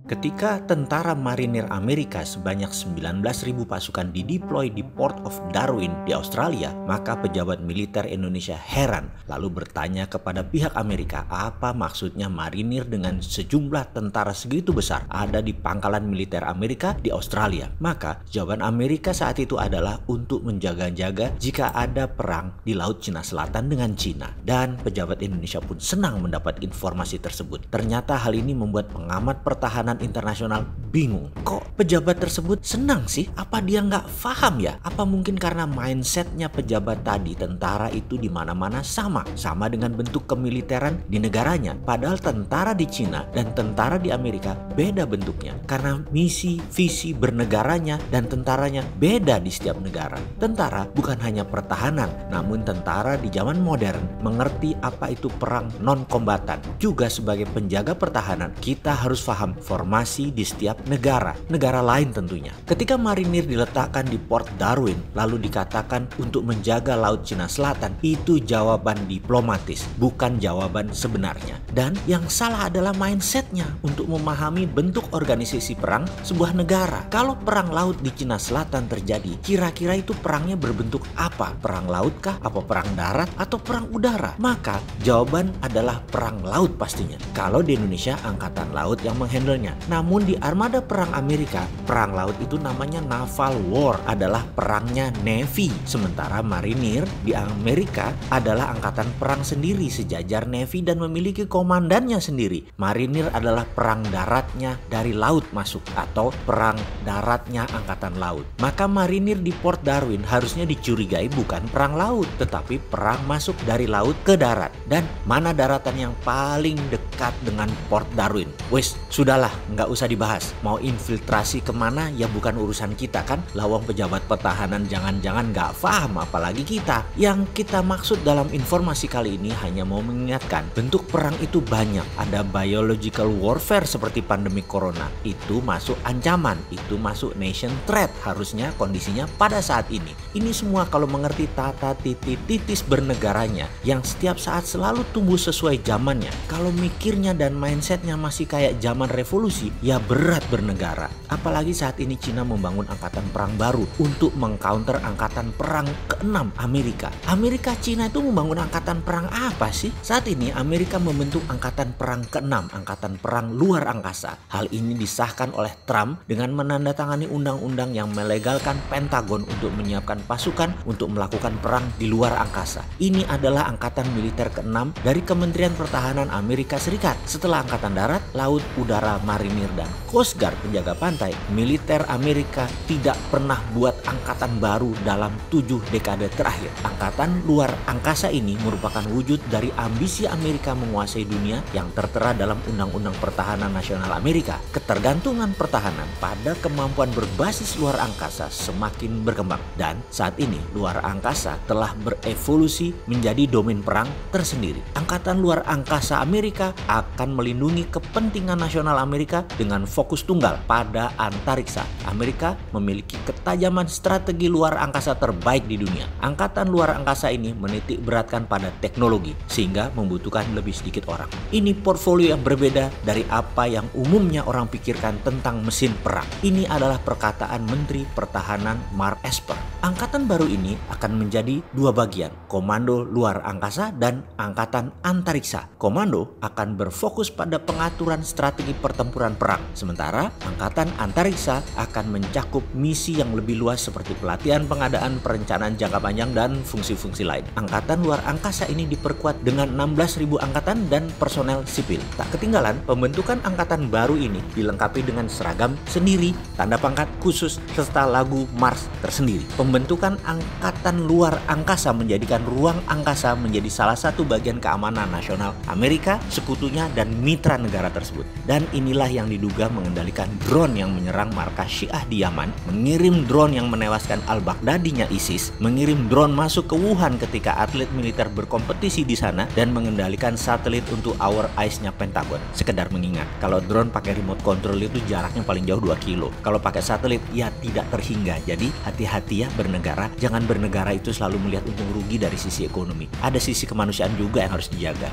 Ketika tentara marinir Amerika sebanyak 19.000 pasukan dideploy di Port of Darwin di Australia, maka pejabat militer Indonesia heran lalu bertanya kepada pihak Amerika apa maksudnya marinir dengan sejumlah tentara segitu besar ada di pangkalan militer Amerika di Australia. Maka jawaban Amerika saat itu adalah untuk menjaga-jaga jika ada perang di Laut Cina Selatan dengan Cina. Dan pejabat Indonesia pun senang mendapat informasi tersebut. Ternyata hal ini membuat pengamat pertahanan internasional bingung. Kok pejabat tersebut senang sih? Apa dia nggak paham ya? Apa mungkin karena mindsetnya pejabat tadi tentara itu di mana-mana sama dengan bentuk kemiliteran di negaranya. Padahal tentara di Cina dan tentara di Amerika beda bentuknya karena misi, visi bernegaranya dan tentaranya beda di setiap negara. Tentara bukan hanya pertahanan, namun tentara di zaman modern mengerti apa itu perang non-kombatan. Juga sebagai penjaga pertahanan, kita harus paham formasi di setiap negara lain tentunya. Ketika marinir diletakkan di Port Darwin lalu dikatakan untuk menjaga Laut Cina Selatan, itu jawaban diplomatis, bukan jawaban sebenarnya. Dan yang salah adalah mindsetnya untuk memahami bentuk organisasi perang sebuah negara. Kalau perang laut di Cina Selatan terjadi, kira-kira itu perangnya berbentuk apa? Perang laut kah? Apa perang darat? Atau perang udara? Maka jawaban adalah perang laut pastinya. Kalau di Indonesia, Angkatan Laut yang menghandlenya. Namun di armada perang Amerika, perang laut itu namanya naval war, adalah perangnya Navy. Sementara marinir di Amerika adalah angkatan perang sendiri sejajar Navy dan memiliki komandannya sendiri. Marinir adalah perang daratnya dari laut masuk atau perang daratnya angkatan laut. Maka marinir di Port Darwin harusnya dicurigai bukan perang laut, tetapi perang masuk dari laut ke darat. Dan mana daratan yang paling dekat dengan Port Darwin? Wes, sudahlah, nggak usah dibahas. Mau infiltrasi kemana ya bukan urusan kita kan. Lawang pejabat pertahanan jangan-jangan nggak paham, apalagi kita. Yang kita maksud dalam informasi kali ini hanya mau mengingatkan, bentuk perang itu banyak. Ada biological warfare seperti pandemi corona, itu masuk ancaman, itu masuk nation threat harusnya kondisinya pada saat ini. Ini semua kalau mengerti tata titis bernegaranya yang setiap saat selalu tumbuh sesuai zamannya. Kalau mikirnya dan mindsetnya masih kayak zaman revolusi, ya berat bernegara. Apalagi saat ini Cina membangun angkatan perang baru untuk mengcounter angkatan perang ke-6 Amerika. Amerika Cina itu membangun angkatan perang apa sih? Saat ini Amerika membentuk angkatan perang ke-6, angkatan perang luar angkasa. Hal ini disahkan oleh Trump dengan menandatangani undang-undang yang melegalkan Pentagon untuk menyiapkan pasukan untuk melakukan perang di luar angkasa. Ini adalah angkatan militer ke-6 dari Kementerian Pertahanan Amerika Serikat. Setelah angkatan darat, laut, udara, marinir, dan Coast Guard penjaga pantai, militer Amerika tidak pernah buat angkatan baru dalam 7 dekade terakhir. Angkatan luar angkasa ini merupakan wujud dari ambisi Amerika menguasai dunia yang tertera dalam Undang-Undang Pertahanan Nasional Amerika. Ketergantungan pertahanan pada kemampuan berbasis luar angkasa semakin berkembang, dan saat ini luar angkasa telah berevolusi menjadi domain perang tersendiri. Angkatan luar angkasa Amerika akan melindungi kepentingan nasional Amerika dengan fokus tunggal pada antariksa. Amerika memiliki ketajaman strategi luar angkasa terbaik di dunia. Angkatan luar angkasa ini menitik beratkan pada teknologi sehingga membutuhkan lebih sedikit orang. Ini portfolio yang berbeda dari apa yang umumnya orang pikirkan tentang mesin perang. Ini adalah perkataan Menteri Pertahanan Mark Esper. Angkatan baru ini akan menjadi dua bagian, Komando Luar Angkasa dan Angkatan Antariksa. Komando akan berfokus pada pengaturan strategi pertempuran perang, sementara Angkatan Antariksa akan mencakup misi yang lebih luas seperti pelatihan, pengadaan, perencanaan jangka panjang, dan fungsi-fungsi lain. Angkatan Luar Angkasa ini diperkuat dengan 16.000 angkatan dan personel sipil. Tak ketinggalan, pembentukan angkatan baru ini dilengkapi dengan seragam sendiri, tanda pangkat khusus, serta lagu Mars tersendiri. Pembentukan Angkatan Luar Angkasa menjadikan ruang angkasa menjadi salah satu bagian keamanan nasional Amerika, sekutunya, dan mitra negara tersebut. Dan inilah yang diduga mengendalikan drone yang menyerang markas Syiah di Yaman, mengirim drone yang menewaskan al-Baghdadinya ISIS, mengirim drone masuk ke Wuhan ketika atlet militer berkompetisi di sana, dan mengendalikan satelit untuk Our Eyes-nya Pentagon. Sekedar mengingat, kalau drone pakai remote control itu jaraknya paling jauh 2 kilo. Kalau pakai satelit, ya tidak terhingga. Jadi hati-hati ya bernegara, jangan bernegara itu selalu melihat untung rugi dari sisi ekonomi. Ada sisi kemanusiaan juga yang harus dijaga.